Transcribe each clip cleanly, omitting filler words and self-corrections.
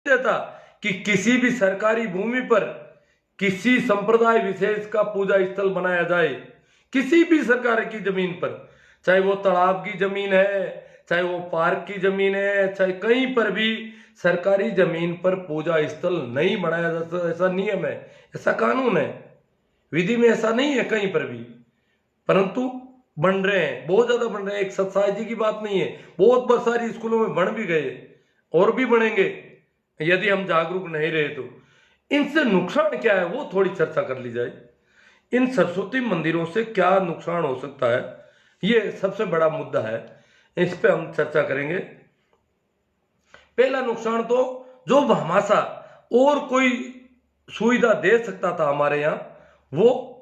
देता कि किसी भी सरकारी भूमि पर किसी संप्रदाय विशेष का पूजा स्थल बनाया जाए, किसी भी सरकार की जमीन पर, चाहे वो तालाब की जमीन है, चाहे वो पार्क की जमीन है, चाहे कहीं पर भी सरकारी जमीन पर पूजा स्थल नहीं बनाया जा सकता। ऐसा नियम है, ऐसा कानून है, विधि में ऐसा नहीं है कहीं पर भी, परंतु बन रहे हैं, बहुत ज्यादा बन रहे हैं। एक सत्साई की बात नहीं है, बहुत सारी स्कूलों में बन भी गए और भी बनेंगे यदि हम जागरूक नहीं रहे तो। इनसे नुकसान क्या है वो थोड़ी चर्चा कर ली जाए। इन सरस्वती मंदिरों से क्या नुकसान हो सकता है, ये सबसे बड़ा मुद्दा है, इस पे हम चर्चा करेंगे। पहला नुकसान तो जो भामाशाह और कोई सुविधा दे सकता था हमारे यहां, वो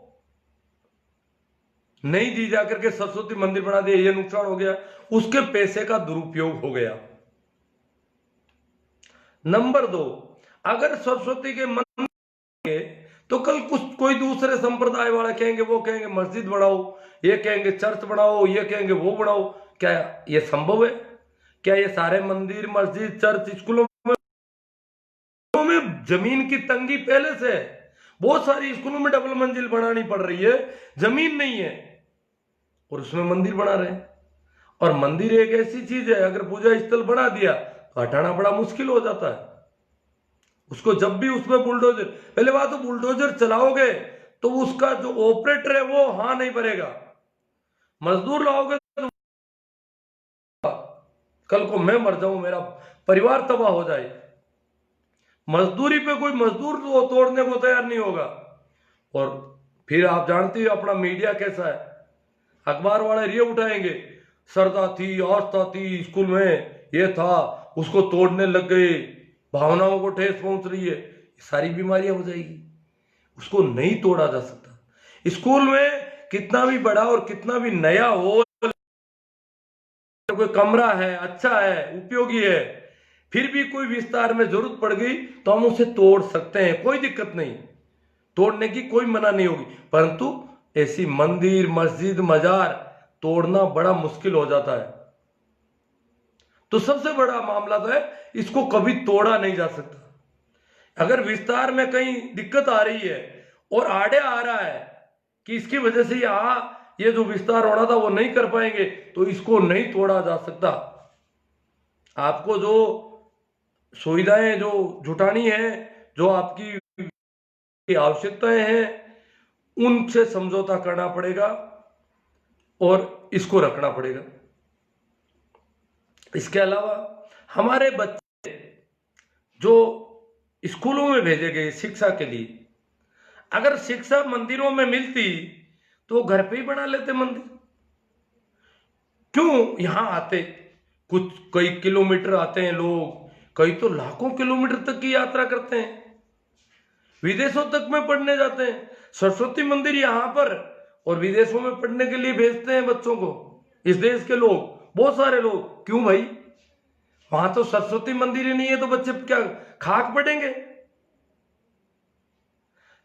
नहीं दी जाकर के सरस्वती मंदिर बना दिया, ये नुकसान हो गया। उसके पैसे का दुरुपयोग हो गया। नंबर 2, अगर सरस्वती के मंदिर तो कल कुछ कोई दूसरे संप्रदाय वाले कहेंगे, वो कहेंगे मस्जिद बनाओ, ये कहेंगे चर्च बनाओ, ये कहेंगे वो बनाओ। क्या ये संभव है? क्या ये सारे मंदिर, मस्जिद, चर्च, स्कूलों में जमीन की तंगी पहले से है। बहुत सारी स्कूलों में डबल मंजिल बनानी पड़ रही है, जमीन नहीं है और उसमें मंदिर बना रहे हैं। और मंदिर एक ऐसी चीज है, अगर पूजा स्थल बना दिया तो हटाना बड़ा मुश्किल हो जाता है उसको। जब भी उसमें बुलडोजर, पहले बात तो बुलडोजर चलाओगे तो उसका जो ऑपरेटर है वो हाँ नहीं भरेगा। मजदूर लाओगे तो कल को मैं मर जाऊं, मेरा परिवार तबाह हो जाए, मजदूरी पे कोई मजदूर तो तोड़ने को तैयार नहीं होगा। और फिर आप जानते हो अपना मीडिया कैसा है, अखबार वाले ये उठाएंगे, सरदा थी, आस्था थी, स्कूल में ये था, उसको तोड़ने लग गए, भावनाओं को ठेस पहुंच रही है, सारी बीमारियां हो जाएगी। उसको नहीं तोड़ा जा सकता। स्कूल में कितना भी बड़ा और कितना भी नया हो, कोई कमरा है, अच्छा है, उपयोगी है, फिर भी कोई विस्तार में जरूरत पड़ गई तो हम उसे तोड़ सकते हैं, कोई दिक्कत नहीं, तोड़ने की कोई मना नहीं होगी। परंतु ऐसी मंदिर, मस्जिद, मजार तोड़ना बड़ा मुश्किल हो जाता है। तो सबसे बड़ा मामला तो है, इसको कभी तोड़ा नहीं जा सकता। अगर विस्तार में कहीं दिक्कत आ रही है और आड़े आ रहा है कि इसकी वजह से ये जो विस्तार होना था वो नहीं कर पाएंगे, तो इसको नहीं तोड़ा जा सकता। आपको जो सुविधाएं जो जुटानी है, जो आपकी आवश्यकताएं हैं, उनसे समझौता करना पड़ेगा और इसको रखना पड़ेगा। इसके अलावा हमारे बच्चे जो स्कूलों में भेजे गए शिक्षा के लिए, अगर शिक्षा मंदिरों में मिलती तो घर पे ही बना लेते मंदिर। क्यों यहां आते? कुछ कई किलोमीटर आते हैं लोग, कई तो लाखों किलोमीटर तक की यात्रा करते हैं, विदेशों तक में पढ़ने जाते हैं। सरस्वती मंदिर यहां पर और विदेशों में पढ़ने के लिए भेजते हैं बच्चों को, इस देश के लोग, बहुत सारे लोग। क्यों भाई? वहां तो सरस्वती मंदिर ही नहीं है तो बच्चे क्या खाक पढ़ेंगे?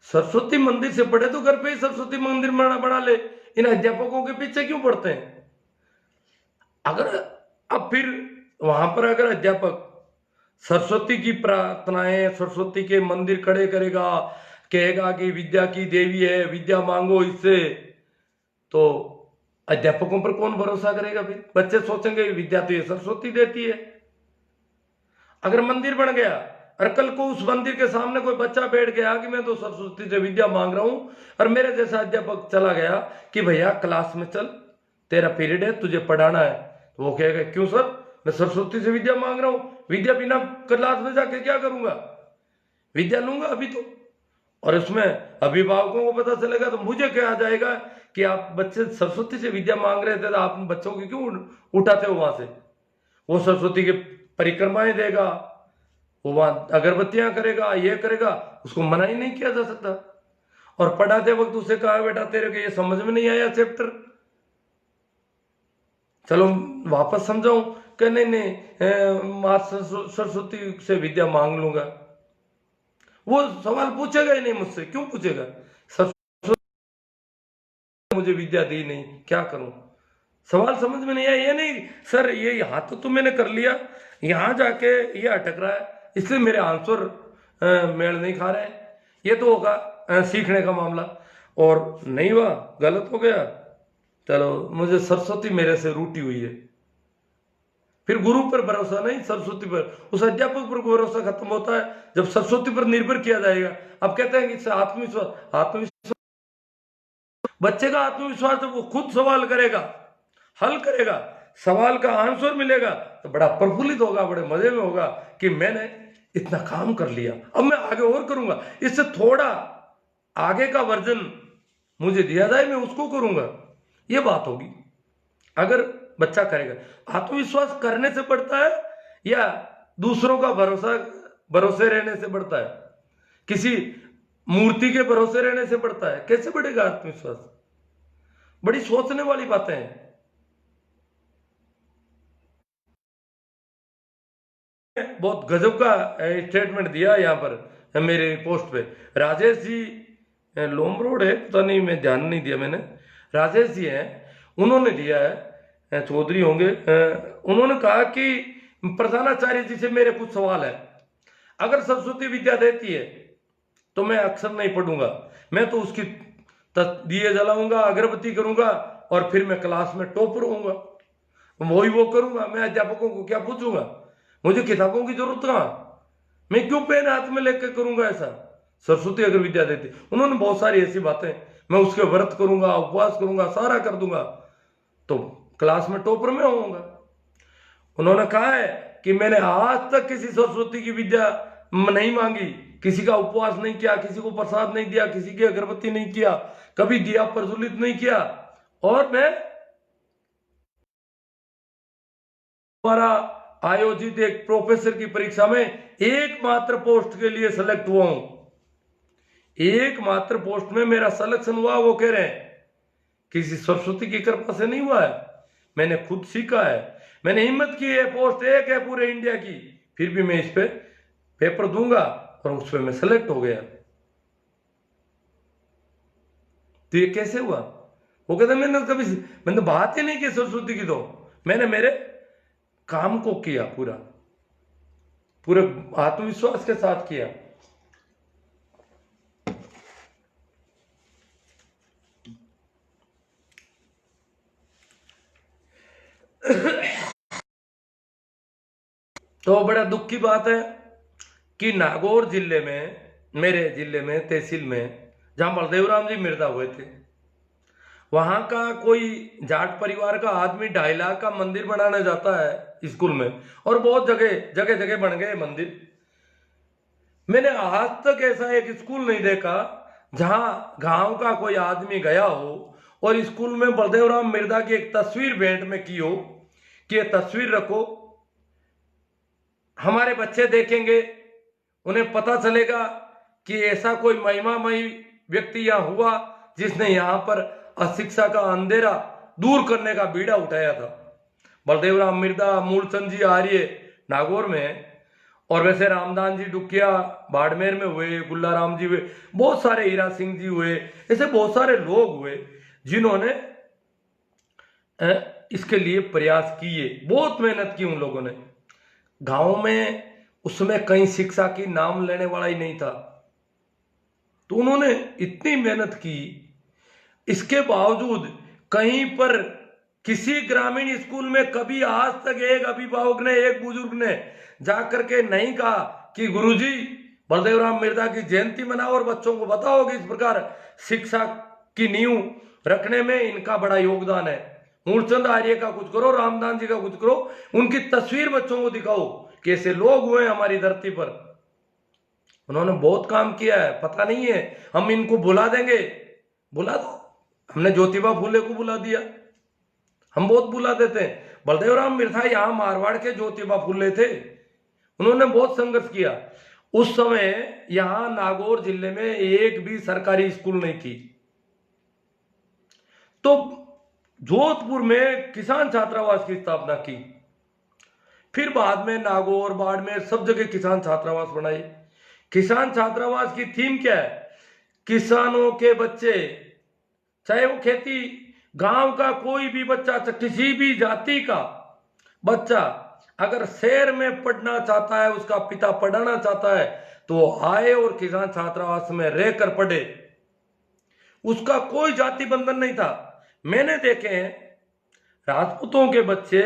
सरस्वती मंदिर से पढ़े तो घर पे ही सरस्वती मंदिर बना ले। इन अध्यापकों के पीछे क्यों पढ़ते हैं? अगर अब फिर वहां पर अगर अध्यापक सरस्वती की प्रार्थनाएं, सरस्वती के मंदिर खड़े करेगा, कहेगा कि विद्या की देवी है, विद्या मांगो इससे, तो अध्यापकों पर कौन भरोसा करेगा? फिर बच्चे सोचेंगे विद्या तो ये सरस्वती देती है। अगर मंदिर बन गया और कल को उस मंदिर के सामने कोई बच्चा बैठ गया कि मैं तो सरस्वती से विद्या मांग रहा हूं, और मेरे जैसा अध्यापक चला गया कि भैया क्लास में चल, तेरा पीरियड है, तुझे पढ़ाना है, तो वो कहेगा क्यों सर, मैं सरस्वती से विद्या मांग रहा हूं, विद्या बिना क्लास में जाके क्या करूंगा, विद्या लूंगा अभी तो। और इसमें अभिभावकों को पता चलेगा तो मुझे क्या आ जाएगा कि आप बच्चे सरस्वती से विद्या मांग रहे थे तो आप बच्चों को क्यों उठाते हो वहां से? वो सरस्वती की परिक्रमाएं देगा, वो वहां अगरबत्तियां करेगा, ये करेगा, उसको मना ही नहीं किया जा सकता। और पढ़ाते वक्त उसे कहा बेटा तेरे को ये समझ में नहीं आया चैप्टर, चलो वापस समझाऊं कि नहीं नहीं आज सरस्वती से विद्या मांग लूंगा। वो सवाल पूछेगा ही नहीं मुझसे, क्यों पूछेगा? सरस्वती मुझे विद्या दी नहीं, क्या करूं? सवाल समझ में नहीं आया, ये नहीं सर ये यहां तो मैंने कर लिया, यहां जाके ये अटक रहा है, इसलिए मेरे आंसर मेल नहीं खा रहे हैं। ये तो होगा सीखने का मामला, और नहीं हुआ, गलत हो गया, चलो मुझे सरस्वती मेरे से रूठी हुई है। फिर गुरु पर भरोसा नहीं, सरस्वती पर, उस अध्यापक पर भरोसा खत्म होता है जब सरस्वती पर निर्भर किया जाएगा। अब कहते हैं कि इससे आत्मविश्वास बच्चे का आत्मविश्वास जब वो खुद सवाल करेगा, हल करेगा, सवाल का आंसर मिलेगा, तो बड़ा प्रफुल्लित होगा, बड़े मजे में होगा कि मैंने इतना काम कर लिया, अब मैं आगे और करूंगा, इससे थोड़ा आगे का वर्जन मुझे दिया जाए, मैं उसको करूंगा, ये बात होगी अगर बच्चा करेगा। आत्मविश्वास करने से बढ़ता है या दूसरों का भरोसे रहने से बढ़ता है? किसी मूर्ति के भरोसे रहने से बढ़ता है? कैसे बढ़ेगा आत्मविश्वास? बड़ी सोचने वाली बातें हैं। बहुत गजब का स्टेटमेंट दिया यहाँ पर मेरे पोस्ट पे। राजेश जी लोमरोड है, पता नहीं, मैं ध्यान नहीं दिया मैंने, राजेश जी हैं, उन्होंने दिया है, चौधरी होंगे, उन्होंने कहा कि प्रधानाचार्य जी से मेरे कुछ सवाल है। अगर सरस्वती विद्या देती है तो मैं अक्षर नहीं पढ़ूंगा, मैं तो उसकी दिए जलाऊंगा, अगरबत्ती करूंगा और फिर मैं क्लास में टॉपर होऊंगा, वही वो करूंगा। मैं अध्यापकों को क्या पूछूंगा? मुझे किताबों की जरूरत कहां? मैं क्यों पेन हाथ में लेकर करूंगा ऐसा? सरस्वती अगर विद्या देती, उन्होंने बहुत सारी ऐसी बातें, मैं उसके व्रत करूंगा, उपवास करूंगा, सारा कर दूंगा तो क्लास में टॉपर में होऊंगा। उन्होंने कहा है कि मैंने आज तक किसी सरस्वती की विद्या नहीं मांगी, किसी का उपवास नहीं किया, किसी को प्रसाद नहीं दिया, किसी की अगरबत्ती नहीं किया, कभी दिया प्रज्वलित नहीं किया, और मैं द्वारा आयोजित एक प्रोफेसर की परीक्षा में एकमात्र पोस्ट के लिए सेलेक्ट हुआ हूं। एकमात्र पोस्ट में मेरा सिलेक्शन हुआ, वो कह रहे हैं किसी सरस्वती की कृपा से नहीं हुआ है, मैंने खुद सीखा है, मैंने हिम्मत की है, पोस्ट एक है पूरे इंडिया की, फिर भी मैं इस पे पेपर दूंगा और उस पे मैं सेलेक्ट हो गया। तो ये कैसे हुआ? वो कहते मैंने बात ही नहीं की सरस्वती की, तो मैंने मेरे काम को किया, पूरे आत्मविश्वास के साथ किया। तो बड़ा दुख की बात है कि नागौर जिले में, मेरे जिले में, तहसील में, जहां बलदेवराम जी मिर्जा हुए थे, वहां का कोई जाट परिवार का आदमी 2.5 लाख का मंदिर बनाने जाता है स्कूल में, और बहुत जगह जगह बन गए मंदिर। मैंने आज तक ऐसा एक स्कूल नहीं देखा जहां गांव का कोई आदमी गया हो और स्कूल में बलदेवराम मिर्जा की एक तस्वीर भेंट में की हो कि ये तस्वीर रखो, हमारे बच्चे देखेंगे, उन्हें पता चलेगा कि ऐसा कोई महिमामयी व्यक्ति यहां हुआ जिसने यहां पर अशिक्षा का अंधेरा दूर करने का बीड़ा उठाया था। बलदेवराम मिर्जा, मूलचंद जी आर्य नागौर में, और वैसे रामदान जी डुकिया बाड़मेर में हुए, गुल्लाराम जी हुए, बहुत सारे, हीरा सिंह जी हुए, ऐसे बहुत सारे लोग हुए जिन्होंने इसके लिए प्रयास किए, बहुत मेहनत की उन लोगों ने। गांव में उसमें कहीं शिक्षा की नाम लेने वाला ही नहीं था, तो उन्होंने इतनी मेहनत की, इसके बावजूद कहीं पर किसी ग्रामीण स्कूल में कभी आज तक एक अभिभावक ने, एक बुजुर्ग ने जाकर के नहीं कहा कि गुरुजी बलदेवराम मिर्जा की जयंती मनाओ और बच्चों को बताओ कि इस प्रकार शिक्षा की नींव रखने में इनका बड़ा योगदान है। मूलचंद आर्य का कुछ करो, रामदान जी का कुछ करो, उनकी तस्वीर बच्चों को दिखाओ कि ऐसे लोग हुए हमारी धरती पर। उन्होंने बहुत काम किया है, पता नहीं है हम इनको बुला देंगे, बुला दो, हमने ज्योतिबा फूले को बुला दिया, हम बहुत बुला देते हैं। बलदेवराम मिर्जा यहां मारवाड़ के ज्योतिबा फूले थे, उन्होंने बहुत संघर्ष किया। उस समय यहां नागौर जिले में एक भी सरकारी स्कूल नहीं थी, तो जोधपुर में किसान छात्रावास की स्थापना की, फिर बाद में नागौर, बाड़मेर, सब जगह किसान छात्रावास बनाए। किसान छात्रावास की थीम क्या है? किसानों के बच्चे, चाहे वो खेती, गांव का कोई भी बच्चा, किसी भी जाति का बच्चा अगर शहर में पढ़ना चाहता है, उसका पिता पढ़ाना चाहता है, तो वो आए और किसान छात्रावास में रहकर पढ़े। उसका कोई जाति बंधन नहीं था। मैंने देखे हैं राजपूतों के बच्चे,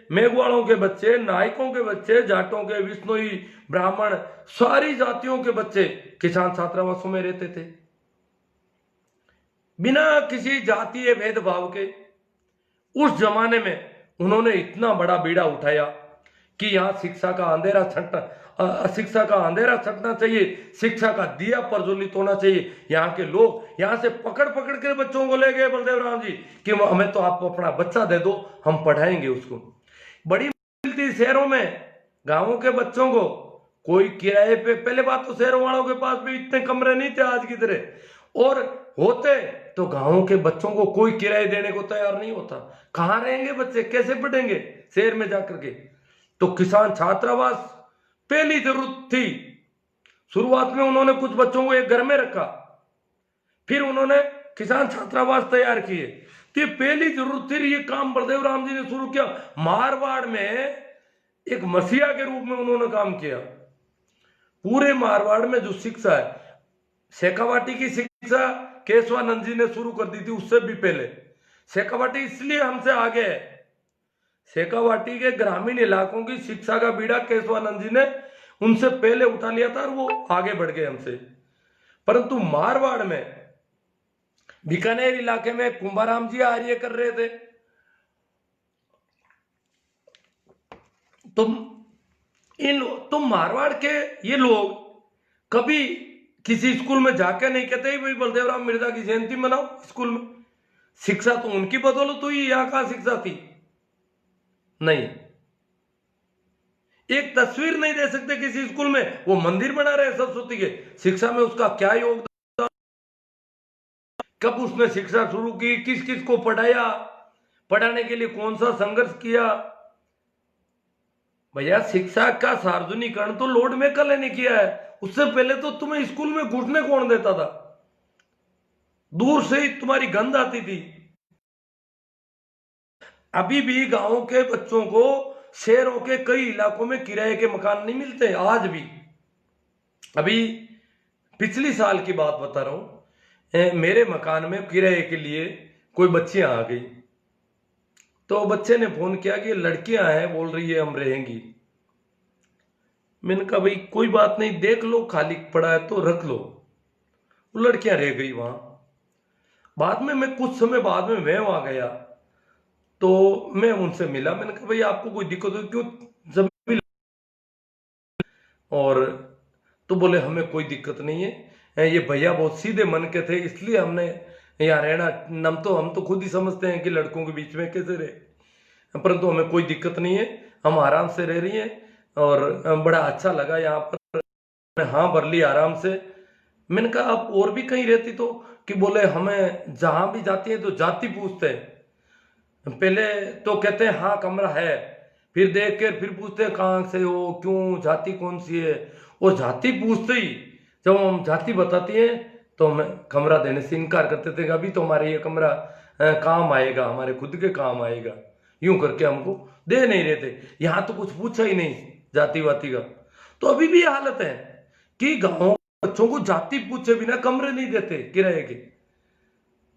मेघवालों के बच्चे, नायकों के बच्चे, जाटों के, विष्णोई, ब्राह्मण, सारी जातियों के बच्चे किसान छात्रावासों में रहते थे, बिना किसी जातीय भेदभाव के। उस जमाने में उन्होंने इतना बड़ा बीड़ा उठाया कि यहाँ शिक्षा का अंधेरा छंटना चाहिए, शिक्षा का दिया प्रज्वलित होना चाहिए। यहाँ के लोग यहाँ से पकड़ पकड़ के बच्चों को ले गए बलदेव राम जी कि हमें तो आप अपना बच्चा दे दो, हम पढ़ाएंगे उसको। बड़ी मिलती शहरों में, गांवों के बच्चों को कोई किराए पे, पहले बात तो शहरों वालों के पास भी इतने कमरे नहीं थे आज की तरह, और होते तो गांवों के बच्चों को कोई किराए देने को तैयार नहीं होता। कहां रहेंगे बच्चे, कैसे पढ़ेंगे शहर में जाकर के? तो किसान छात्रावास पहली जरूरत थी। शुरुआत में उन्होंने कुछ बच्चों को एक घर में रखा, फिर उन्होंने किसान छात्रावास तैयार किए। तो ये पहली जरूरत थी, ये काम बलदेव राम जी ने शुरू किया। मारवाड़ में एक मसीहा के रूप में उन्होंने काम किया। पूरे मारवाड़ में जो शिक्षा है, शेखावाटी की शिक्षा केशवानंद जी ने शुरू कर दी थी, उससे भी पहले। शेखावाटी इसलिए हमसे आगे है, शेखावाटी के ग्रामीण इलाकों की शिक्षा का बीड़ा केशवानंद जी ने उनसे पहले उठा लिया था और वो आगे बढ़ गए हमसे। परंतु मारवाड़ में, बीकानेर इलाके में कुंभाराम जी आर्य कर रहे थे। तुम मारवाड़ के ये लोग कभी किसी स्कूल में जाके नहीं कहते भाई बलदेव राम मिर्जा की जयंती मनाओ स्कूल में। शिक्षा तो उनकी बदौलत हुई, यहां कहां शिक्षा थी? नहीं, एक तस्वीर नहीं दे सकते किसी स्कूल में। वो मंदिर बना रहे सरस्वती के, शिक्षा में उसका क्या योगदान, कब उसने शिक्षा शुरू की, किस किस को पढ़ाया, पढ़ाने के लिए कौन सा संघर्ष किया। भैया शिक्षा का सार्वजनिकरण तो लॉर्ड मैकले ने किया है। उससे पहले तो तुम्हें स्कूल में घुसने कौन देता था? दूर से ही तुम्हारी गंध आती थी। अभी भी गांवों के बच्चों को शहरों के कई इलाकों में किराए के मकान नहीं मिलते आज भी। अभी पिछली साल की बात बता रहा हूं, मेरे मकान में किराए के लिए कोई बच्चियां आ गई, तो बच्चे ने फोन किया कि लड़कियां हैं, बोल रही है हम रहेंगी। मैंने कहा भाई कोई बात नहीं, देख लो, खाली पड़ा है तो रख लो। वो लड़कियां रह गई वहां। बाद में मैं कुछ समय बाद में मैं वहां गया तो मैं उनसे मिला। मैंने कहा भाई आपको कोई दिक्कत हो क्यों जमीन? और तो बोले हमें कोई दिक्कत नहीं है, ये भैया बहुत सीधे मन के थे इसलिए हमने यहाँ रहना। हम तो खुद ही समझते हैं कि लड़कों के बीच में कैसे रहे, परंतु हमें कोई दिक्कत नहीं है, हम आराम से रह रही हैं और बड़ा अच्छा लगा यहाँ पर। हाँ भर ली आराम से। मैंने कहा आप और भी कहीं रहती तो? कि बोले हमें जहां भी जाती है तो जाति पूछते हैं। पहले तो कहते हैं हाँ कमरा है, फिर देख कर फिर पूछते हैं कहाँ से हो, क्यों, जाति कौन सी है। और जाति पूछते ही जब हम जाति बताती हैं तो हमें कमरा देने से इनकार करते थे। अभी तो हमारे ये कमरा काम आएगा, हमारे खुद के काम आएगा, यूं करके हमको दे नहीं रहे थे। यहाँ तो कुछ पूछा ही नहीं जाति वाति का। तो अभी भी हालत है कि गांव बच्चों को जाति पूछे बिना कमरे नहीं देते किराए के।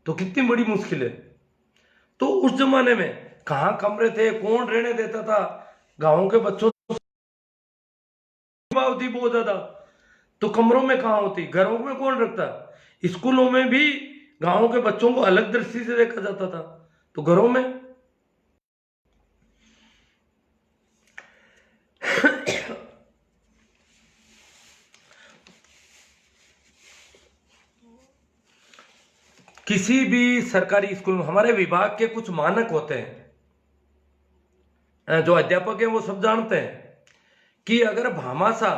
तो कितनी बड़ी मुश्किल है। तो उस जमाने में कहां कमरे थे, कौन रहने देता था? गांवों के बच्चों थी बहुत ज्यादा, तो कमरों में कहां होती, घरों में कौन रखता? स्कूलों में भी गांवों के बच्चों को अलग दृष्टि से देखा जाता था, तो घरों में। किसी भी सरकारी स्कूल में हमारे विभाग के कुछ मानक होते हैं, जो अध्यापक हैं वो सब जानते हैं कि अगर भामाशाह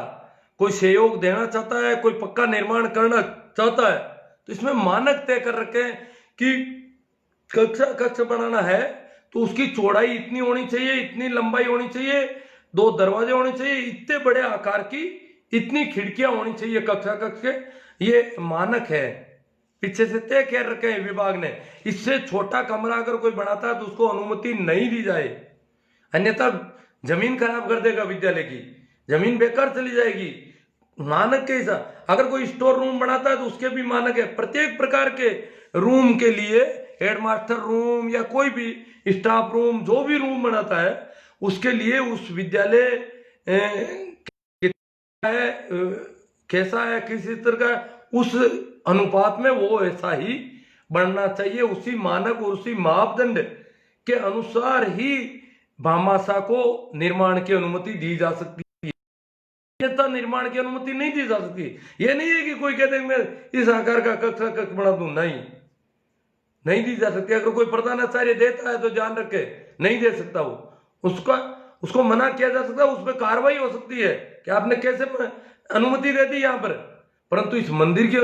कोई सहयोग देना चाहता है, कोई पक्का निर्माण करना चाहता है, तो इसमें मानक तय कर रखे हैं कि कक्षा बनाना है तो उसकी चौड़ाई इतनी होनी चाहिए, इतनी लंबाई होनी चाहिए, 2 दरवाजे होने चाहिए, इतने बड़े आकार की इतनी खिड़कियां होनी चाहिए कक्षा के। ये मानक है, पीछे से तय कर रखे हैं विभाग ने। इससे छोटा कमरा अगर कोई बनाता है तो उसको अनुमति नहीं दी जाए। अन्यथा जमीन खराब कर देगा विद्यालय की, जमीन बेकार चली जाएगी। मानक के हिसाब, अगर कोई स्टोर रूम बनाता है तो उसके भी मानक है। प्रत्येक प्रकार के रूम के लिए, हेडमास्टर रूम या कोई भी स्टाफ रूम, जो भी रूम बनाता है उसके लिए उस विद्यालय है कैसा है, किस तरह का, उस अनुपात में वो ऐसा ही बनना चाहिए। उसी मानक और उसी मापदंड के अनुसार ही भामाशाह को निर्माण की अनुमति दी जा सकती है, अन्यथा निर्माण की अनुमति नहीं दी जा सकती। ये नहीं है कि कोई कहते हैं मैं इस आकार का कक्ष बना दूं, नहीं दी जा सकती। अगर कोई प्रधानाचार्य देता है तो ध्यान रखे, नहीं दे सकता वो, उसको मना किया जा सकता है, उस पर कार्रवाई हो सकती है कि आपने कैसे अनुमति दे दी यहां पर। परंतु इस मंदिर की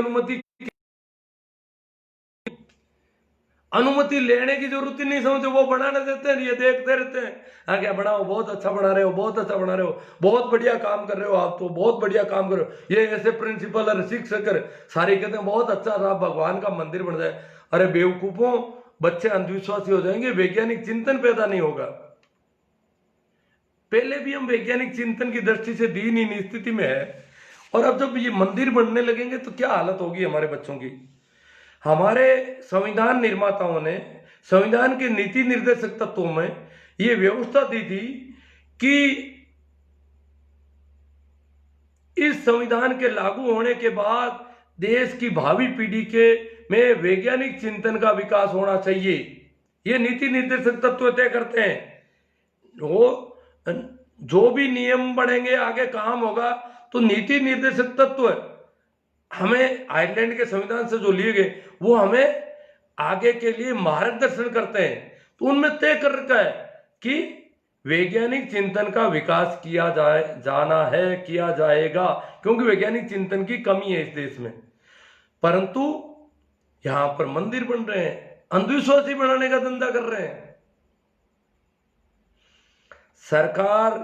अनुमति लेने की जरूरत ही नहीं समझते, वो बनाने देते हैं, ये देखते रहते हैं, हाँ क्या बनाओ, बहुत अच्छा बना रहे हो, बहुत अच्छा बना रहे हो, बहुत बढ़िया काम कर रहे हो, आप तो बहुत बढ़िया काम कर रहे हो, ये ऐसे प्रिंसिपल और शिक्षक सारे कहते हैं बहुत अच्छा रहा, भगवान का मंदिर बन जाए। अरे बेवकूफों, बच्चे अंधविश्वासी हो जाएंगे, वैज्ञानिक चिंतन पैदा नहीं होगा। पहले भी हम वैज्ञानिक चिंतन की दृष्टि से दीनहीन स्थिति में है, और अब जब ये मंदिर बनने लगेंगे तो क्या हालत होगी हमारे बच्चों की। हमारे संविधान निर्माताओं ने संविधान के नीति निर्देशक तत्वों में ये व्यवस्था दी थी कि इस संविधान के लागू होने के बाद देश की भावी पीढ़ी के में वैज्ञानिक चिंतन का विकास होना चाहिए। ये नीति निर्देशक तत्व तय करते हैं। वो जो भी नियम बनेंगे, आगे काम होगा, तो नीति निर्देशक तत्व हमें आयरलैंड के संविधान से जो लिए गए वो हमें आगे के लिए मार्गदर्शन करते हैं। तो उनमें तय कर रखा है कि वैज्ञानिक चिंतन का विकास किया किया जाएगा, क्योंकि वैज्ञानिक चिंतन की कमी है इस देश में। परंतु यहां पर मंदिर बन रहे हैं, अंधविश्वासी बनाने का धंधा कर रहे हैं। सरकार,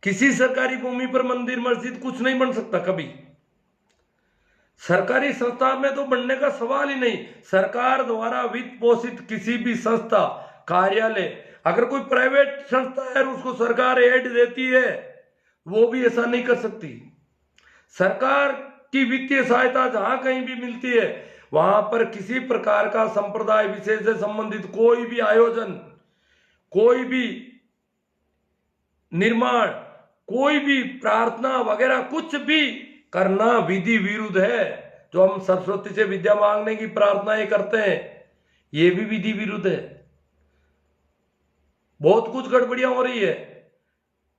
किसी सरकारी भूमि पर मंदिर मस्जिद कुछ नहीं बन सकता कभी। सरकारी संस्था में तो बनने का सवाल ही नहीं। सरकार द्वारा वित्त पोषित किसी भी संस्था, कार्यालय, अगर कोई प्राइवेट संस्था है और उसको सरकार एड देती है, वो भी ऐसा नहीं कर सकती। सरकार की वित्तीय सहायता जहां कहीं भी मिलती है, वहां पर किसी प्रकार का संप्रदाय विशेष से संबंधित कोई भी आयोजन, कोई भी निर्माण, कोई भी प्रार्थना वगैरह कुछ भी करना विधि विरुद्ध है। जो हम सरस्वती से विद्या मांगने की प्रार्थनाएं करते हैं, ये भी विधि विरुद्ध है। बहुत कुछ गड़बड़ियां हो रही है,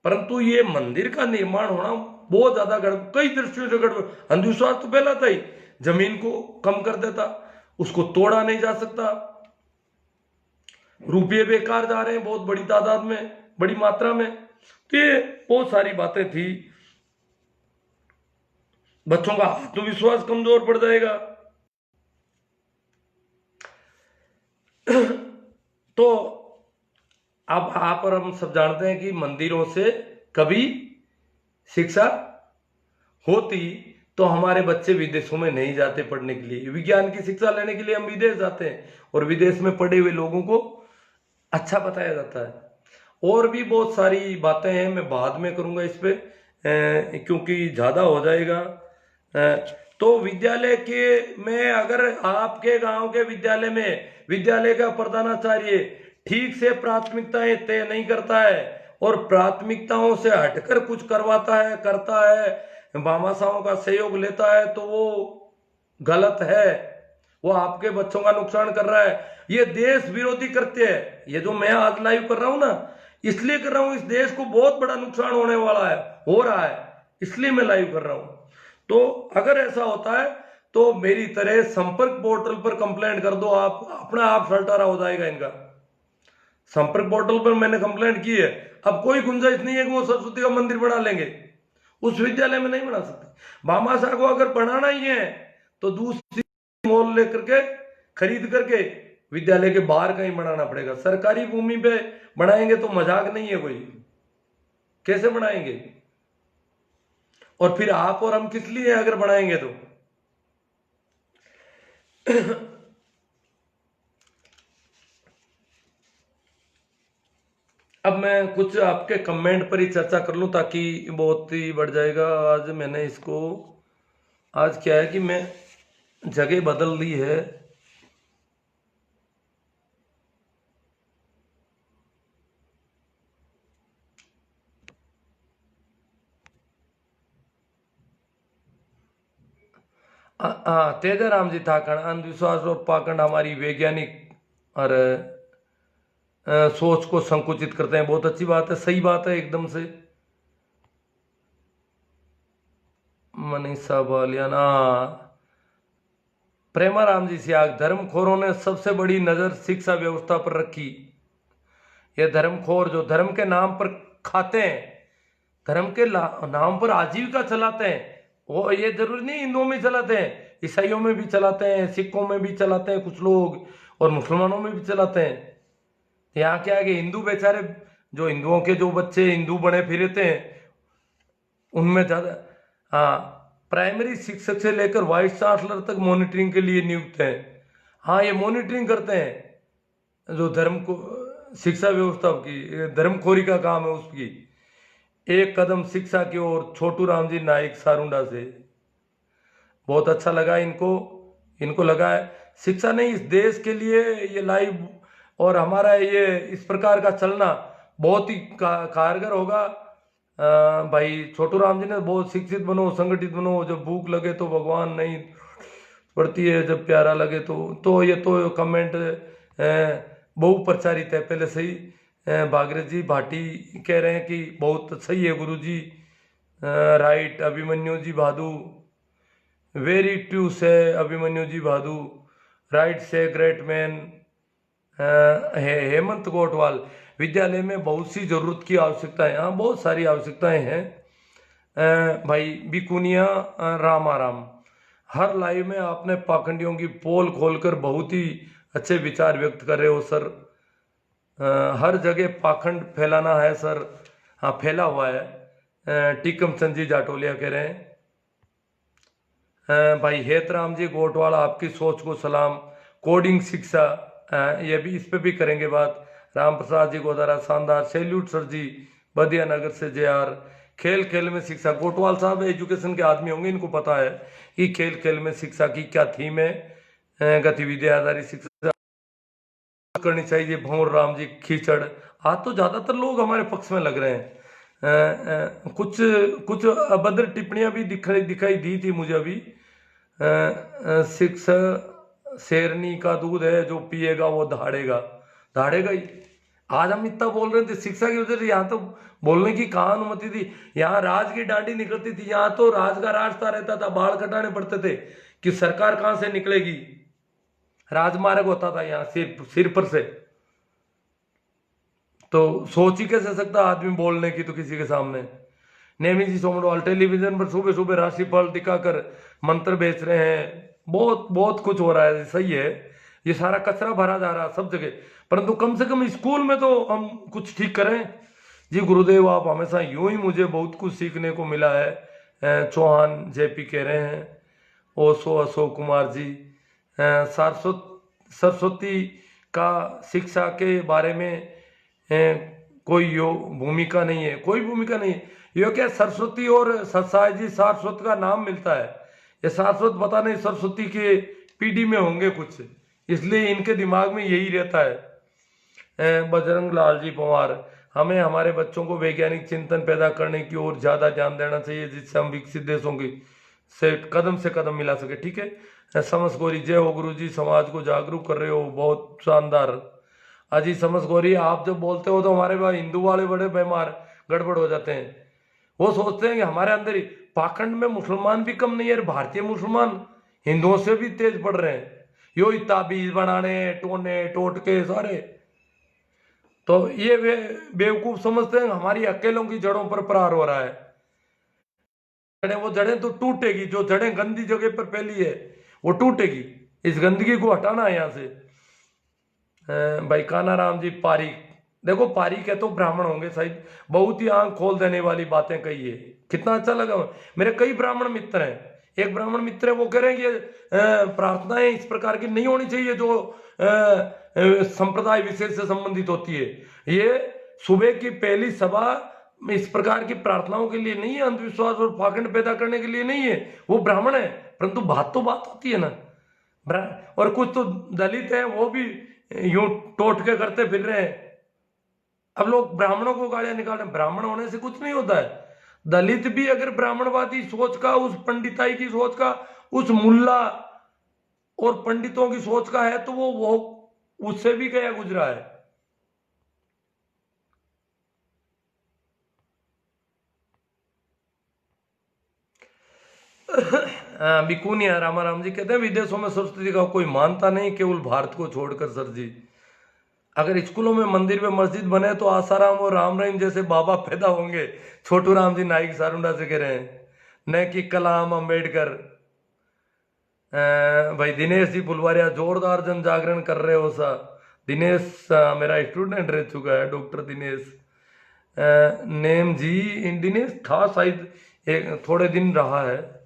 परंतु ये मंदिर का निर्माण होना बहुत ज्यादा कई दृष्टियों से गड़बड़। अंधविश्वास तो पहला था ही, जमीन को कम कर देता, उसको तोड़ा नहीं जा सकता, रुपये बेकार जा रहे हैं बहुत बड़ी तादाद में, बड़ी मात्रा में। तो ये बहुत सारी बातें थी। बच्चों का आत्मविश्वास कमजोर पड़ जाएगा। तो अब आप और हम सब जानते हैं कि मंदिरों से कभी शिक्षा होती तो हमारे बच्चे विदेशों में नहीं जाते पढ़ने के लिए। विज्ञान की शिक्षा लेने के लिए हम विदेश जाते हैं, और विदेश में पढ़े हुए लोगों को अच्छा बताया जाता है। और भी बहुत सारी बातें हैं, मैं बाद में करूंगा इस पे, क्योंकि ज्यादा हो जाएगा। तो विद्यालय के में, अगर आपके गांव के विद्यालय में विद्यालय का प्रधानाचार्य ठीक से प्राथमिकताएं तय नहीं करता है और प्राथमिकताओं से हटकर कुछ करता है, भामाशाहों का सहयोग लेता है, तो वो गलत है। वो आपके बच्चों का नुकसान कर रहा है। ये देश विरोधी कृत्य है। ये जो मैं आज लाइव कर रहा हूं ना, इसलिए कर रहा हूं, इस देश को बहुत बड़ा नुकसान होने वाला है, हो रहा है, इसलिए मैं लाइव कर रहा हूं। तो अगर ऐसा होता है तो मेरी तरह संपर्क पोर्टल पर कंप्लेंट कर दो, आप अपना आप सल्टारा हो जाएगा इनका। संपर्क पोर्टल पर मैंने कंप्लेंट की है। अब कोई गुंजाइश नहीं है कि वो सरस्वती का मंदिर बना लेंगे, उस विद्यालय में नहीं बना सकते। भामाशाह को अगर बढ़ाना ही है तो दूसरी मॉल लेकर के, खरीद करके विद्यालय के बाहर कहीं बनाना पड़ेगा। सरकारी भूमि पे बनाएंगे तो मजाक नहीं है कोई, कैसे बनाएंगे? और फिर आप और हम किस लिए अगर बनाएंगे तो अब मैं कुछ आपके कमेंट पर ही चर्चा कर लूं ताकि बहुत ही बढ़ जाएगा। आज मैंने इसको, आज क्या है कि मैं जगह बदल ली है। हाँ, तेजाराम जी थाकण, अंधविश्वास और पाखंड हमारी वैज्ञानिक और सोच को संकुचित करते हैं। बहुत अच्छी बात है, सही बात है एकदम से। मनीषा बालियाना, प्रेमाराम जी सियाग, धर्मखोरों ने सबसे बड़ी नजर शिक्षा व्यवस्था पर रखी। ये धर्मखोर जो धर्म के नाम पर खाते हैं, धर्म के नाम पर आजीविका चलाते हैं, वो ये जरूरी नहीं हिंदुओं में चलाते हैं, ईसाइयों में भी चलाते हैं, सिखों में भी चलाते हैं कुछ लोग, और मुसलमानों में भी चलाते हैं। यहाँ क्या है कि हिंदू बेचारे, जो हिंदुओं के जो बच्चे हिंदू बने फिरते हैं, उनमें ज्यादा, हाँ, प्राइमरी शिक्षक से लेकर वाइस चांसलर तक मॉनिटरिंग के लिए नियुक्त हैं। हाँ, ये मॉनिटरिंग करते हैं जो धर्म को, शिक्षा व्यवस्था की धर्मखोरी का काम है उसकी। एक कदम शिक्षा की ओर, छोटू राम जी नाइक सारुंडा से। बहुत अच्छा लगा इनको, इनको लगा है शिक्षा नहीं इस देश के लिए ये लाइव, और हमारा ये इस प्रकार का चलना बहुत ही कारगर होगा। भाई छोटू राम जी ने बहुत शिक्षित बनो, संगठित बनो, जब भूख लगे तो भगवान नहीं पड़ती है, जब प्यारा लगे तो ये तो कमेंट बहु प्रचारित है पहले से ही। भागीरथ जी भाटी कह रहे हैं कि बहुत सही है गुरु जी, राइट। अभिमन्यु जी भादू, वेरी ट्रू से अभिमन्यु जी भादू, राइट से ग्रेट मैन। हेमंत कोटवाल, विद्यालय में बहुत सी जरूरत की आवश्यकताएं, हाँ बहुत सारी आवश्यकताएं हैं। भाई बिकुनिया रामाराम, हर लाइव में आपने पाखंडियों की पोल खोलकर बहुत ही अच्छे विचार व्यक्त कर रहे हो सर। हर जगह पाखंड फैलाना है सर, हाँ फैला हुआ है। टीकम चंद जी जाटोलिया कह रहे हैं। भाई हेतराम जी गोटवाल, आपकी सोच को सलाम। कोडिंग शिक्षा, ये भी, इस पे भी करेंगे बात। राम प्रसाद जी गोदारा, शानदार, सैल्यूट सर जी, बदिया नगर से JR। खेल खेल में शिक्षा, गोटवाल साहब एजुकेशन के आदमी होंगे, इनको पता है कि खेल खेल में शिक्षा की क्या थीम है। गतिविधि आधारित शिक्षा करनी चाहिए। भंवर राम जी खींचड़, आज तो ज्यादातर लोग हमारे पक्ष में लग रहे हैं। कुछ कुछ अभद्र टिप्पणियां भी दिखाई दी थी मुझे अभी। शिक्षा शेरनी का दूध है, जो पिएगा वो दहाड़ेगा, दहाड़ेगा ही। आज हम इतना बोल रहे थे शिक्षा की वजह से, यहाँ तो बोलने की कहाँ अनुमति थी। यहाँ राज की डांडी निकलती थी, यहाँ तो राज का रास्ता रहता था, बाल कटाने पड़ते थे कि सरकार कहाँ से निकलेगी। राजमार्ग होता था यहाँ सिर पर से। तो सोच ही कैसे सकता आदमी बोलने की तो किसी के सामने। नेमी जी सोमवार टेलीविजन पर सुबह सुबह राशिफल दिखाकर मंत्र बेच रहे हैं। बहुत बहुत कुछ हो रहा है, सही है। ये सारा कचरा भरा जा रहा है सब जगह, परंतु कम से कम स्कूल में तो हम कुछ ठीक करें। जी गुरुदेव, आप हमेशा यूं ही, मुझे बहुत कुछ सीखने को मिला है। चौहान JP कह रहे हैं। ओशो अशोक कुमार जी, सरस्वती का शिक्षा के बारे में कोई भूमिका नहीं है, कोई भूमिका नहीं है। ये क्या, सरस्वती और सत्साई जी सारस्वत का नाम मिलता है। ये सारस्वत पता नहीं सरस्वती के PD में होंगे कुछ, इसलिए इनके दिमाग में यही रहता है। बजरंग लाल जी पंवार, हमें हमारे बच्चों को वैज्ञानिक चिंतन पैदा करने की ओर ज्यादा ध्यान देना चाहिए, जिससे हम विकसित देशों की से कदम मिला सके। ठीक है। समस गौरी, जय हो गुरु जी, समाज को जागरूक कर रहे हो, बहुत शानदार। अजी समस गौरी, आप जब बोलते हो तो हमारे पास हिंदू वाले बड़े बीमार गड़बड़ हो जाते हैं। वो सोचते हैं कि हमारे अंदर ही पाखंड में मुसलमान भी कम नहीं है, भारतीय मुसलमान हिंदुओं से भी तेज पड़ रहे हैं। यो ताबीज बनाने, टोने टोटके सारे, तो ये बेवकूफ समझते हैं हमारी अकेलों की जड़ों पर प्रहार हो रहा है। वो जड़ें तो टूटेगी, जो जड़ें गंदी जगह पर फैली है वो टूटेगी। इस गंदगी को हटाना है यहाँ से। भाई काना राम जी पारीक, देखो पारीक है तो ब्राह्मण होंगे शायद, बहुत ही आंख खोल देने वाली बातें कही है। कितना अच्छा लगा। मेरे कई ब्राह्मण मित्र हैं, एक ब्राह्मण मित्र है वो कह रहे हैं कि प्रार्थनाएं इस प्रकार की नहीं होनी चाहिए जो संप्रदाय विशेष से संबंधित होती है। ये सुबह की पहली सभा में इस प्रकार की प्रार्थनाओं के लिए नहीं है, अंधविश्वास और पाखंड पैदा करने के लिए नहीं है। वो ब्राह्मण है, परंतु बात तो बात होती है ना। और कुछ तो दलित है, वो भी यूं टोट के करते फिर रहे हैं। अब लोग ब्राह्मणों को गालियां निकाल रहे हैं। ब्राह्मण होने से कुछ नहीं होता है। दलित भी अगर ब्राह्मणवादी सोच का, उस पंडिताई की सोच का, उस मुल्ला और पंडितों की सोच का है, तो वो उससे भी गया गुजरा है। बिकुनिया रामाराम जी कहते हैं विदेशों में सरस्वती का कोई मानता नहीं, केवल भारत को छोड़कर सर जी। अगर स्कूलों में मंदिर में मस्जिद बने तो आसाराम और राम रहीम जैसे बाबा पैदा होंगे। छोटू राम जी नाइक सारुंडा से कह रहे हैं। न कि कलाम अंबेडकर। भाई दिनेश जी फुलवारिया जोरदार जन जागरण कर रहे हो सा। दिनेश मेरा स्टूडेंट रह चुका है, डॉक्टर दिनेश। नेम जी दिनेश था शायद, एक थोड़े दिन रहा है।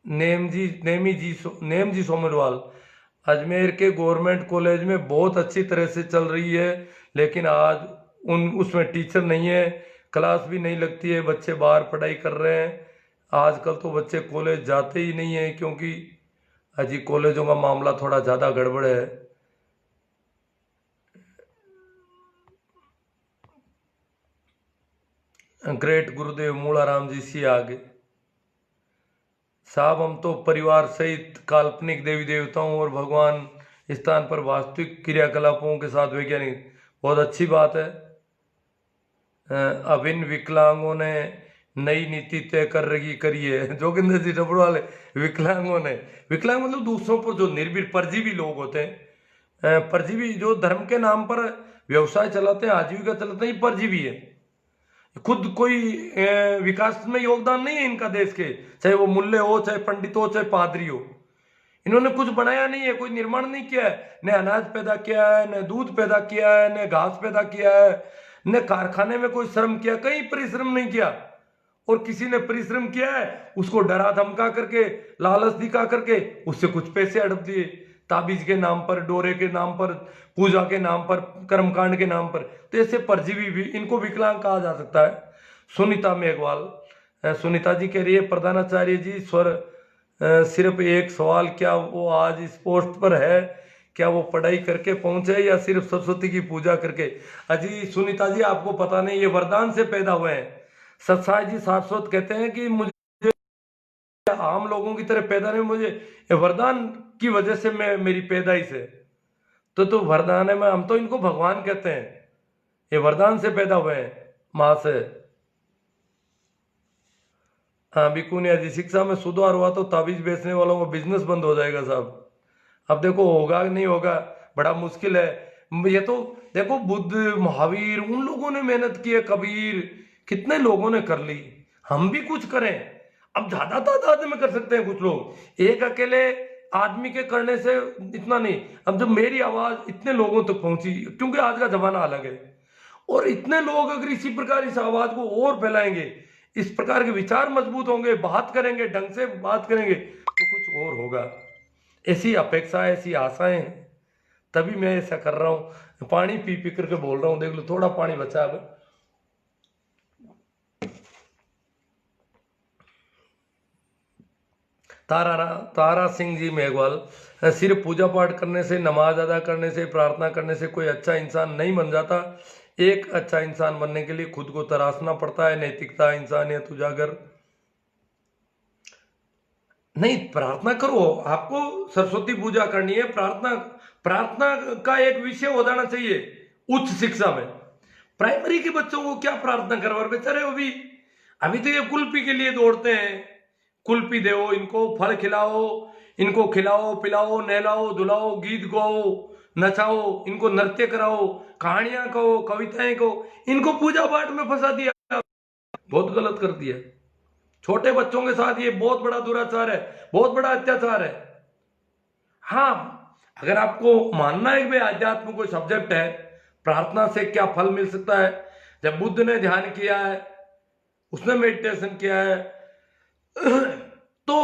नेम जी सोमरवाल। अजमेर के गवर्नमेंट कॉलेज में बहुत अच्छी तरह से चल रही है, लेकिन आज उसमें टीचर नहीं है, क्लास भी नहीं लगती है, बच्चे बाहर पढ़ाई कर रहे हैं। आजकल तो बच्चे कॉलेज जाते ही नहीं है, क्योंकि अजी कॉलेजों का मामला थोड़ा ज़्यादा गड़बड़ है। ग्रेट गुरुदेव मूलाराम जी सी आगे साहब, हम तो परिवार सहित काल्पनिक देवी देवताओं और भगवान स्थान पर वास्तविक क्रियाकलापों के साथ वैज्ञानिक। बहुत अच्छी बात है। अभिन्न विकलांगों ने नई नीति तय कर रही करी है। जोगिंदर जी डबड़ वाले विकलांगों ने, विकलांग मतलब दूसरों पर जो निर्भीर परजीवी लोग होते हैं, परजीवी जो धर्म के नाम पर व्यवसाय चलाते हैं, आजीविका चलाते हैं, परजीवी है। खुद कोई विकास में योगदान नहीं है इनका देश के, चाहे वो मुल्ले हो, चाहे पंडित हो, चाहे पादरी हो। इन्होंने कुछ बनाया नहीं है, कोई निर्माण नहीं किया है। न अनाज पैदा किया है, न दूध पैदा किया है, न घास पैदा किया है, न कारखाने में कोई श्रम किया, कहीं परिश्रम नहीं किया। और किसी ने परिश्रम किया है, उसको डरा धमका करके, लालच दिखा करके उससे कुछ पैसे हड़प दिए, ताबीज के नाम पर, डोरे के नाम पर, पूजा के नाम पर, कर्मकांड के नाम पर। तो ऐसे परजीवी भी, इनको विकलांग कहा जा सकता है। सुनीता मेघवाल, सुनीता जी कह रही है प्रधानाचार्य जी स्वर सिर्फ एक सवाल, क्या वो आज इस पोस्ट पर है? क्या वो पढ़ाई करके पहुंचे या सिर्फ सरस्वती की पूजा करके? अजी सुनीता जी, आपको पता नहीं, ये वरदान से पैदा हुए हैं। सत्साई जी शाश्वत कहते हैं कि मुझे आम लोगों की तरह पैदा नहीं, मुझे ये वरदान की वजह से मैं, मेरी पैदाइश है। तो वरदान है, मैं, हम तो इनको भगवान कहते हैं। ये वरदान से पैदा हुए हैं मां से। हाँ बिकुनिया जी, शिक्षा में सुधार हुआ तो ताबीज बेचने वालों का बिजनेस बंद हो जाएगा साहब। अब देखो होगा नहीं होगा, बड़ा मुश्किल है। ये तो देखो बुद्ध, महावीर, उन लोगों ने मेहनत की है, कबीर, कितने लोगों ने कर ली। हम भी कुछ करें। अब ज्यादा तादाद में कर सकते हैं कुछ लोग, एक अकेले आदमी के करने से इतना नहीं। अब जब मेरी आवाज इतने लोगों तक पहुंची, क्योंकि आज का जमाना अलग है, और इतने लोग अगर इसी प्रकार इस आवाज को और फैलाएंगे, इस प्रकार के विचार मजबूत होंगे, बात करेंगे, ढंग से बात करेंगे, तो कुछ और होगा। ऐसी अपेक्षा, ऐसी आशाएं हैं, तभी मैं ऐसा कर रहा हूं। पानी पी पी करके बोल रहा हूं, देख लो थोड़ा पानी बचा अब। तारा सिंह जी मेघवाल, सिर्फ पूजा पाठ करने से, नमाज अदा करने से, प्रार्थना करने से कोई अच्छा इंसान नहीं बन जाता। एक अच्छा इंसान बनने के लिए खुद को तराशना पड़ता है। नैतिकता, इंसानियत उजागर नहीं। प्रार्थना करो, आपको सरस्वती पूजा करनी है, प्रार्थना, प्रार्थना का एक विषय हो जाना चाहिए उच्च शिक्षा में। प्राइमरी के बच्चों को क्या प्रार्थना करो, और बेचारे अभी तो ये कुल्फी के लिए दौड़ते हैं। कुल्फी दो इनको, फल खिलाओ, इनको खिलाओ पिलाओ, नहलाओ धुलाओ, गीत गाओ, नचाओ, इनको नृत्य कराओ, कहानियां कहो, कविताएं कहो, इनको पूजा पाठ में फंसा दिया। बहुत गलत कर दिया। छोटे बच्चों के साथ ये बहुत बड़ा दुराचार है, बहुत बड़ा अत्याचार है। हाँ, अगर आपको मानना है कि भाई अध्यात्म कोई सब्जेक्ट है, प्रार्थना से क्या फल मिल सकता है। जब बुद्ध ने ध्यान किया है, उसने मेडिटेशन किया है, तो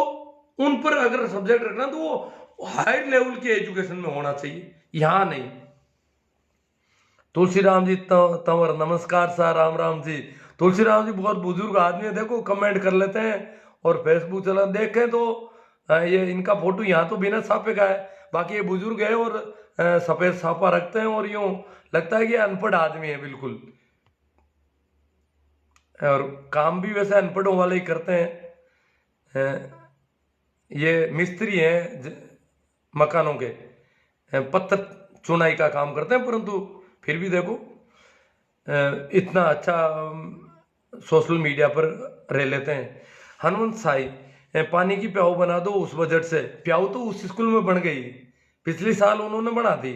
उन पर अगर सब्जेक्ट रखना तो वो हाई लेवल की एजुकेशन में होना चाहिए, यहां नहीं। तुलसीराम जी तंवर, नमस्कार सर, राम राम जी। तुलसीराम जी बहुत बुजुर्ग आदमी है, देखो कमेंट कर लेते हैं और फेसबुक चला देखें तो ये इनका फोटो यहाँ तो बिना छापे का है, बाकी ये बुजुर्ग है और सफेद छापा रखते हैं और यूं लगता है कि अनपढ़ आदमी है बिल्कुल, और काम भी वैसे अनपढ़ों वाले ही करते हैं। ये मिस्त्री हैं मकानों के, पत्थर चुनाई का काम करते हैं, परंतु फिर भी देखो इतना अच्छा सोशल मीडिया पर रह लेते हैं। हनुमंत साई, पानी की प्याऊ बना दो उस बजट से, प्याऊ तो उस स्कूल में बन गई, पिछले साल उन्होंने बना दी,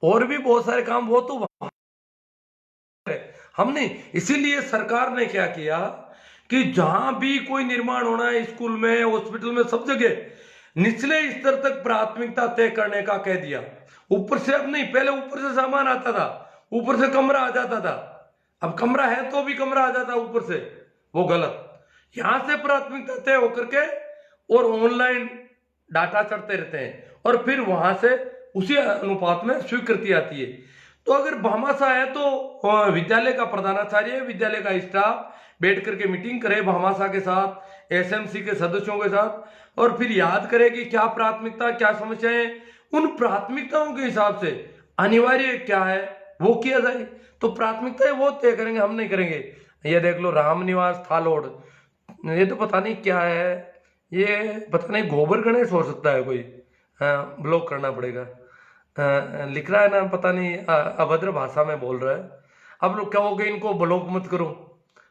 और भी बहुत सारे काम वो तो हमने, इसीलिए सरकार ने क्या किया कि जहां भी कोई निर्माण होना है स्कूल में, हॉस्पिटल में, सब जगह निचले स्तर तक प्राथमिकता तय करने का कह दिया। ऊपर से अब नहीं, पहले ऊपर से सामान आता था, ऊपर से कमरा आ जाता था, अब कमरा है तो भी कमरा आ जाता ऊपर से, वो गलत। यहां से प्राथमिकता तय होकर के और ऑनलाइन डाटा चढ़ते रहते हैं और फिर वहां से उसी अनुपात में स्वीकृति आती है। तो अगर भामाशाह है तो विद्यालय का प्रधानाचार्य, विद्यालय का स्टाफ बैठ करके मीटिंग करे भामाशाह के साथ, एसएमसी के सदस्यों के साथ, और फिर याद करे कि क्या प्राथमिकता, क्या समस्याएं, उन प्राथमिकताओं के हिसाब से अनिवार्य क्या है वो किया जाए। तो प्राथमिकताएं वो तय करेंगे, हम नहीं करेंगे। ये देख लो राम निवास थालोड़, ये तो पता नहीं क्या है, ये पता नहीं गोबर गणेश हो सकता है कोई, ब्लॉक करना पड़ेगा। लिख रहा है ना, पता नहीं अभद्र भाषा में बोल रहा है। अब लोग क्या हो गए, इनको ब्लॉक मत करो।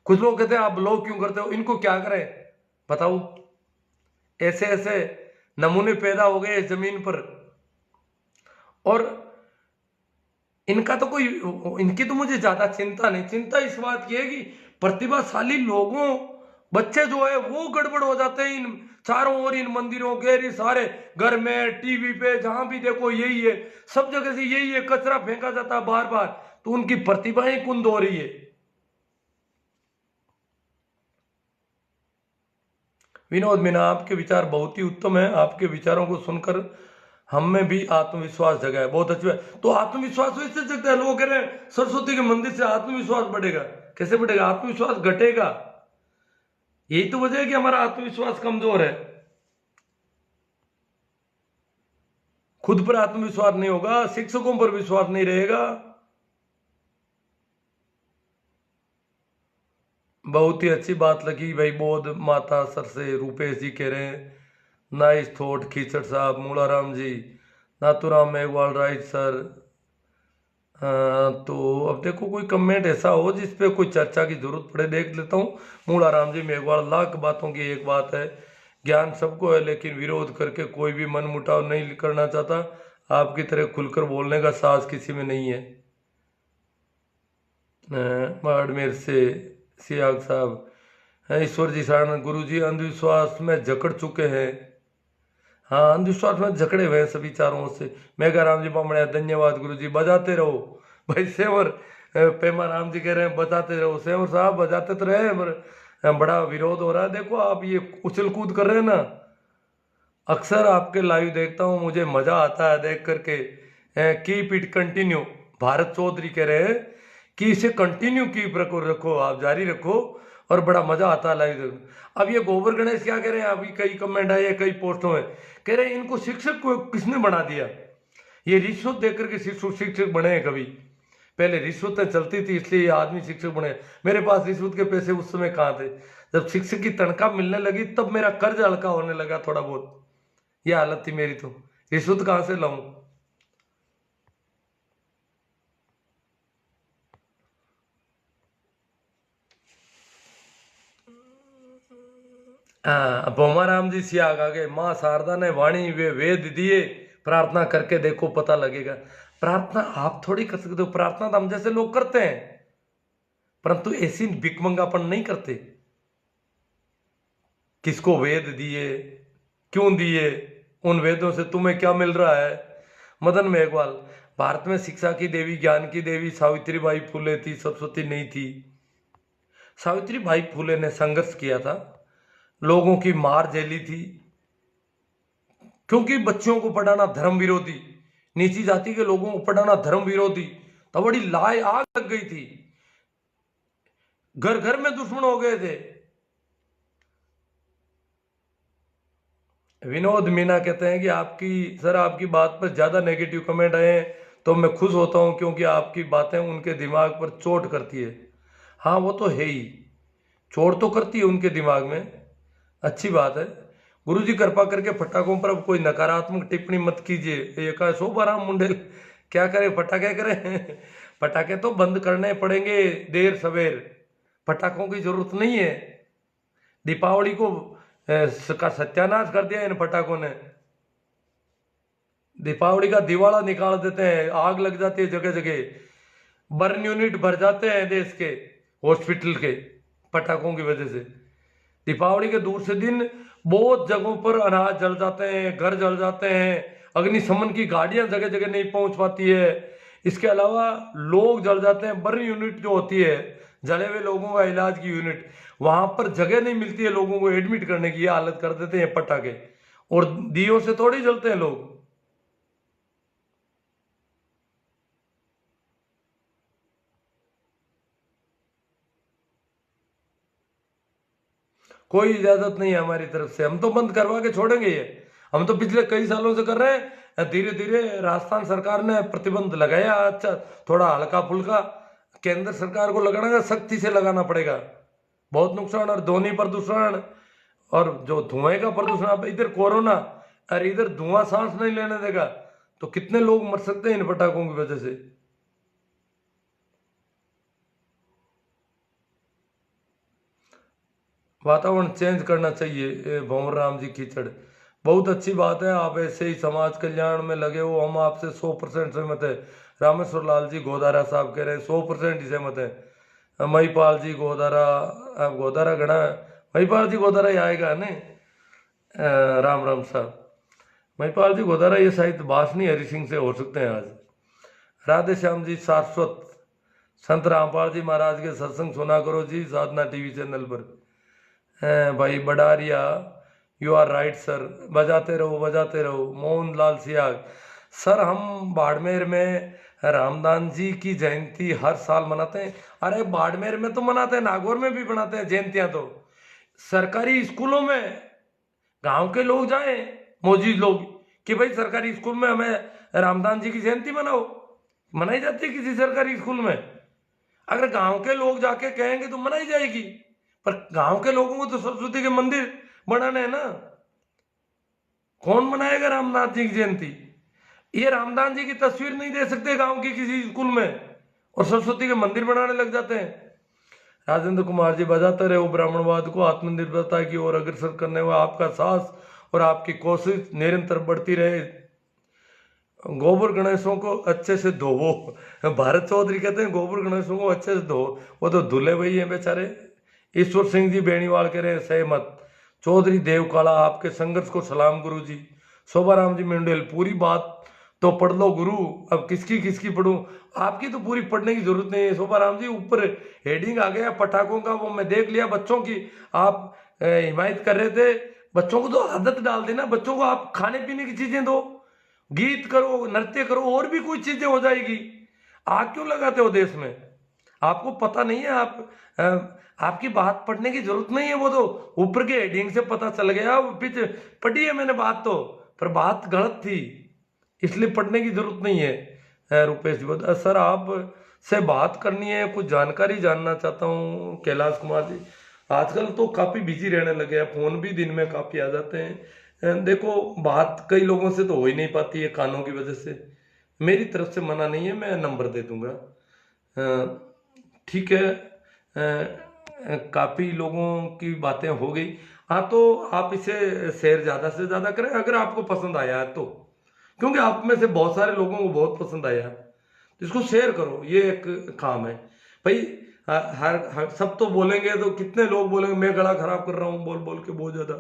कुछ लोग कहते हैं आप ब्लॉक क्यों करते हो, इनको क्या करें बताओ। ऐसे ऐसे नमूने पैदा हो गए इस जमीन पर, और इनका तो कोई, इनकी तो मुझे ज्यादा चिंता नहीं, चिंता इस बात की है कि प्रतिभाशाली लोगों, बच्चे जो है वो गड़बड़ हो जाते हैं इन चारों ओर, इन मंदिरों के सारे घर में, टीवी पे, जहां भी देखो यही है, सब जगह से यही है, कचरा फेंका जाता है बार बार, तो उनकी प्रतिभाएं कुंद हो रही है। विनोद मीना, आपके विचार बहुत ही उत्तम है, आपके विचारों को सुनकर हम में भी आत्मविश्वास जगा है, बहुत अच्छा है। तो आत्मविश्वास वैसे जगता है, लोग कह रहे हैं सरस्वती के मंदिर से आत्मविश्वास बढ़ेगा, कैसे बढ़ेगा, आत्मविश्वास घटेगा। यही तो वजह है कि हमारा आत्मविश्वास कमजोर है, खुद पर आत्मविश्वास नहीं होगा, शिक्षकों पर विश्वास नहीं रहेगा। बहुत ही अच्छी बात लगी भाई, बौद्ध माता सर से रूपेश जी कह रहे हैं, नाइस थॉट खीचड़ साहब, मूलाराम जी, नाथुराम मेघवाल, राइट सर। तो अब देखो कोई कमेंट ऐसा हो जिसपे कोई चर्चा की जरूरत पड़े, देख लेता हूँ। मूलाराम जी मेघवाल, लाख बातों की एक बात है, ज्ञान सबको है लेकिन विरोध करके कोई भी मन मुटाव नहीं करना चाहता, आपकी तरह खुलकर बोलने का साहस किसी में नहीं है। बाड़मेर से सियाग साहब, ईश्वर जी सारण, गुरु जी अंधविश्वास में जकड़ चुके हैं, हाँ अंधविश्वास में जकड़े हुए हैं सभी चारों ओर से। मेघा राम जी बामणिया, धन्यवाद गुरु जी, बजाते रहो भाई। सेवर पेमा राम जी कह रहे हैं बजाते रहो, सेवर साहब बजाते तो रहे, पर बड़ा विरोध हो रहा है। देखो आप ये उछल कूद कर रहे हैं ना, अक्सर आपके लाइव देखता हूँ, मुझे मजा आता है देख करके। Keep it continue, Bharat Chaudhary कह रहे हैं कि इसे कंटिन्यू कीप रखो, आप जारी रखो, और बड़ा मजा आता है लाइव। अब ये गोबर गणेश क्या कह रहे हैं, अभी कई कमेंट आए, कई पोस्टों में कह रहे हैं इनको शिक्षक को किसने बना दिया, ये रिश्वत देकर के शिक्षक बने हैं। कभी पहले रिश्वतें चलती थी इसलिए ये आदमी शिक्षक बने। मेरे पास रिश्वत के पैसे उस समय कहाँ थे, जब शिक्षक की तनख्वाह मिलने लगी तब मेरा कर्ज हल्का होने लगा थोड़ा बहुत, ये हालत थी मेरी, तो रिश्वत कहां से लाऊं। भोमाराम जी सियाग आ गए, माँ शारदा ने वाणी वे वेद दिए, प्रार्थना करके देखो पता लगेगा। प्रार्थना आप थोड़ी कर सकते हो, प्रार्थना तो हम जैसे लोग करते हैं, परंतु ऐसी भिकमंगापन नहीं करते। किसको वेद दिए, क्यों दिए, उन वेदों से तुम्हें क्या मिल रहा है। मदन मेघवाल, भारत में शिक्षा की देवी, ज्ञान की देवी सावित्रीबाई फुले थी, सरस्वती नहीं थी। सावित्रीबाई फुले ने संघर्ष किया था, लोगों की मार झेली थी, क्योंकि बच्चों को पढ़ाना धर्म विरोधी, नीची जाति के लोगों को पढ़ाना धर्म विरोधी, तो बड़ी लाए आग लग गई थी, घर घर में दुश्मन हो गए थे। विनोद मीना कहते हैं कि आपकी बात पर ज्यादा नेगेटिव कमेंट आए हैं तो मैं खुश होता हूं, क्योंकि आपकी बातें उनके दिमाग पर चोट करती है। हाँ वो तो है ही, चोट तो करती है उनके दिमाग में, अच्छी बात है। गुरुजी कृपा करके पटाखों पर अब कोई नकारात्मक टिप्पणी मत कीजिए। ये कहा शोभाराम मुंडेल, क्या करे, पटाखे करें पटाखे तो बंद करने पड़ेंगे देर सवेर, पटाखों की जरूरत नहीं है। दीपावली को का सत्यानाश कर दिया इन पटाखों ने। दीपावली का दिवाला निकाल देते हैं, आग लग जाती है जगह जगह, बर्न यूनिट भर जाते हैं देश के हॉस्पिटल के पटाखों की वजह से। दीपावली के दूसरे दिन बहुत जगहों पर अनाज जल जाते हैं, घर जल जाते हैं, अग्निशमन की गाड़ियां जगह जगह नहीं पहुंच पाती है। इसके अलावा लोग जल जाते हैं, बर्न यूनिट जो होती है जले हुए लोगों का इलाज की यूनिट, वहां पर जगह नहीं मिलती है लोगों को एडमिट करने की, ये हालत कर देते हैं पटाखे। और दियों से थोड़ी जलते हैं लोग। कोई इजाजत नहीं है हमारी तरफ से, हम तो बंद करवा के छोड़ेंगे ये। हम तो पिछले कई सालों से कर रहे हैं, धीरे धीरे राजस्थान सरकार ने प्रतिबंध लगाया, अच्छा थोड़ा हल्का फुल्का, केंद्र सरकार को लगाना, सख्ती से लगाना पड़ेगा। बहुत नुकसान, और ध्वनि प्रदूषण और जो धुएं का प्रदूषण, अब इधर कोरोना और इधर धुआं सांस नहीं लेने देगा, तो कितने लोग मर सकते हैं इन पटाखों की वजह से। वातावरण चेंज करना चाहिए। भंवर राम जी कीचड़, बहुत अच्छी बात है, आप ऐसे ही समाज कल्याण में लगे हो, हम आपसे 100% सहमत है। रामेश्वर लाल जी गोदारा साहब कह रहे हैं 100% ही सहमत है। महिपाल जी गोदारा, अब गोदारा गणा, महिपाल जी गोदारा ही आएगा ने। राम राम साहब, महिपाल जी गोदारा ये शायद बासनी हरि सिंह से हो सकते हैं आज। राधे श्याम जी शाश्वत, संत रामपाल जी महाराज के सत्संग सुना करो जी साधना टीवी चैनल पर। भाई बडारिया, यू आर राइट सर, बजाते रहो बजाते रहो। मोहन लाल सियाग, सर हम बाड़मेर में रामदान जी की जयंती हर साल मनाते हैं। अरे बाड़मेर में तो मनाते हैं, नागौर में भी मनाते हैं जयंतियां, तो सरकारी स्कूलों में गांव के लोग जाएं, मौजूद लोग, कि भाई सरकारी स्कूल में हमें रामदान जी की जयंती मनाओ, मनाई जाती है किसी सरकारी स्कूल में। अगर गांव के लोग जाके कहेंगे तो मनाई जाएगी, पर गांव के लोगों को तो सरस्वती के मंदिर बनाने हैं ना, कौन मनाएगा रामनाथ जी की जयंती। ये रामदान जी की तस्वीर नहीं दे सकते गांव की किसी स्कूल में, और सरस्वती के मंदिर बनाने लग जाते हैं। राजेंद्र कुमार जी, बजाते रहे ब्राह्मणवाद को आत्मनिर्भरता की ओर अग्रसर करने में आपका साहस और आपकी कोशिश निरंतर बढ़ती रहे। गोबर गणेशों को अच्छे से धोवो, भारत चौधरी कहते हैं गोबर गणेशों को अच्छे से धो, वो तो धुले वही हैं बेचारे। ईश्वर सिंह जी बेनीवाल कह रहे हैं सहमत। चौधरी देवकाला, आपके संघर्ष को सलाम गुरु जी। शोभाराम जी मंडेल, पूरी बात तो पढ़ लो गुरु, अब किसकी किसकी पढ़ूं, आपकी तो पूरी पढ़ने की जरूरत नहीं है। शोभाराम जी ऊपर हेडिंग आ गया पटाखों का, वो मैं देख लिया, बच्चों की आप हिमायत कर रहे थे। बच्चों को तो आदत डाल देना, बच्चों को आप खाने पीने की चीजें दो, गीत करो, नृत्य करो, और भी कुछ चीजें हो जाएगी। आग क्यों लगाते हो देश में, आपको पता नहीं है। आपकी बात पढ़ने की जरूरत नहीं है, वो तो ऊपर के हेडिंग से पता चल गया, पीछे पढ़ी है मैंने बात तो, पर बात गलत थी, इसलिए पढ़ने की जरूरत नहीं है। रुपेश जी, सर आप से बात करनी है, कुछ जानकारी जानना चाहता हूँ। कैलाश कुमार जी, आजकल तो काफी बिजी रहने लगे हैं, फोन भी दिन में काफी आ जाते हैं। देखो बात कई लोगों से तो हो ही नहीं पाती है कानों की वजह से, मेरी तरफ से मना नहीं है, मैं नंबर दे दूंगा। ठीक है, काफी लोगों की बातें हो गई। हाँ तो आप इसे शेयर ज्यादा से ज्यादा करें अगर आपको पसंद आया है तो, क्योंकि आप में से बहुत सारे लोगों को बहुत पसंद आया है, तो इसको शेयर करो, ये एक काम है भाई। हर सब तो बोलेंगे तो कितने लोग बोलेंगे मैं गला खराब कर रहा हूँ बोल बोल के बहुत ज्यादा,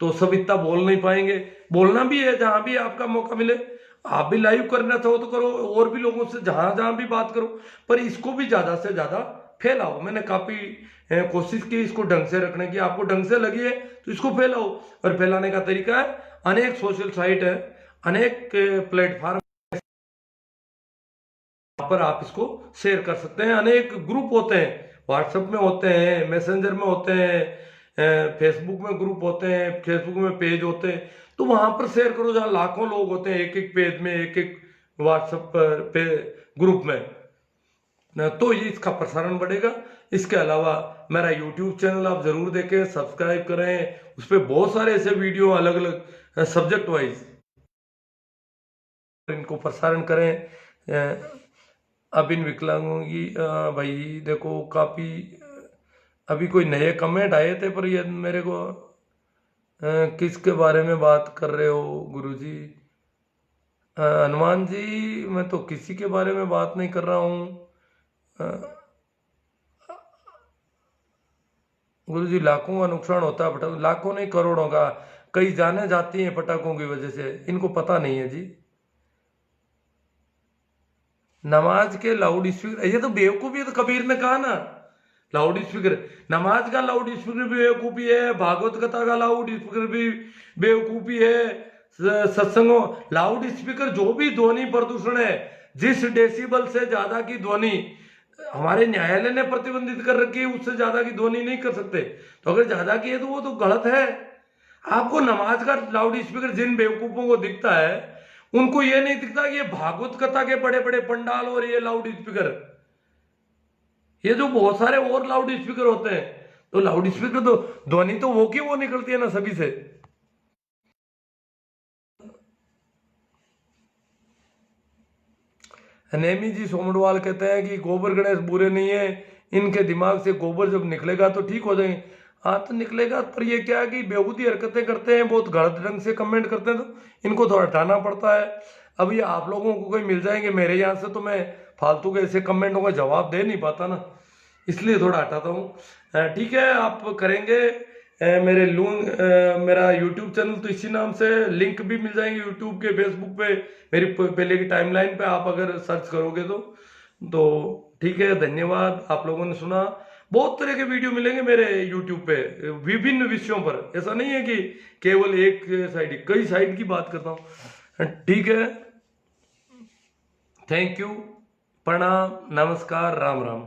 तो सब इतना बोल नहीं पाएंगे। बोलना भी है जहां भी आपका मौका मिले, आप भी लाइव करना चाहो तो करो, और भी लोगों से जहां जहां भी बात करो, पर इसको भी ज्यादा से ज्यादा फैलाओ। मैंने काफी कोशिश की इसको ढंग से रखने की, आपको ढंग से लगी है तो इसको फैलाओ। और फैलाने का तरीका है, अनेक सोशल साइट है, अनेक प्लेटफॉर्म पर आप इसको शेयर कर सकते हैं। अनेक ग्रुप होते हैं, व्हाट्सएप में होते हैं, मैसेंजर में होते हैं, फेसबुक में ग्रुप होते हैं, फेसबुक में पेज होते हैं, तो वहां पर शेयर करो जहाँ लाखों लोग होते हैं, एक एक पेज में, एक एक व्हाट्सएप पे ग्रुप में, तो ये इसका प्रसारण बढ़ेगा। इसके अलावा मेरा यूट्यूब चैनल आप जरूर देखें, सब्सक्राइब करें, उस पर बहुत सारे ऐसे वीडियो अलग अलग सब्जेक्ट वाइज इनको प्रसारण करें। अब इन विकलांगों की भाई देखो काफी अभी कोई नए कमेंट आए थे, पर ये मेरे को किसके बारे में बात कर रहे हो गुरुजी? हनुमान जी, मैं तो किसी के बारे में बात नहीं कर रहा हूँ गुरुजी। लाखों का नुकसान होता है पटाखों, लाखों नहीं करोड़ों का, कई जाने जाती हैं पटाखों की वजह से, इनको पता नहीं है जी। नमाज के लाउड स्पीकर, ये तो बेवकूफी है, तो कबीर ने कहा ना लाउड स्पीकर, नमाज का लाउड स्पीकर भी बेवकूफी है, भागवत कथा का लाउड स्पीकर भी बेवकूफी है, सत्संगों लाउड स्पीकर जो भी ध्वनि प्रदूषण है, जिस डेसिबल से ज्यादा की ध्वनि हमारे न्यायालय ने प्रतिबंधित कर रखी है, उससे ज्यादा की ध्वनि नहीं कर सकते। तो अगर ज्यादा की है तो वो तो गलत है। आपको नमाज का लाउड स्पीकर जिन बेवकूफों को दिखता है, उनको ये नहीं दिखता कि ये भागवत कथा के बड़े बड़े पंडाल और ये लाउड स्पीकर, ये जो बहुत सारे और लाउड स्पीकर होते हैं, तो लाउड स्पीकर तो ध्वनि तो वो की वो निकलती है ना सभी से। नेमी जी सोमडवाल कहते हैं कि गोबर गणेश बुरे नहीं है, इनके दिमाग से गोबर जब निकलेगा तो ठीक हो जाएंगे। हाँ तो निकलेगा, पर ये क्या है कि बेहूदी हरकतें करते हैं, बहुत गलत ढंग से कमेंट करते हैं, तो इनको थोड़ा हटाना पड़ता है। अब ये आप लोगों को कोई मिल जाएंगे मेरे यहाँ से, तो मैं फालतू के ऐसे कमेंटों का जवाब दे नहीं पाता ना, इसलिए थोड़ा हटाता हूँ। ठीक है, आप करेंगे मेरे मेरा यूट्यूब चैनल तो इसी नाम से, लिंक भी मिल जाएंगे यूट्यूब के, फेसबुक पे मेरी पहले की टाइमलाइन पे आप अगर सर्च करोगे तो ठीक है। धन्यवाद, आप लोगों ने सुना। बहुत तरह के वीडियो मिलेंगे मेरे यूट्यूब पे विभिन्न विषयों पर, ऐसा नहीं है कि केवल एक साइड, कई साइड की बात करता हूँ। ठीक है, थैंक यू, प्रणाम, नमस्कार, राम राम।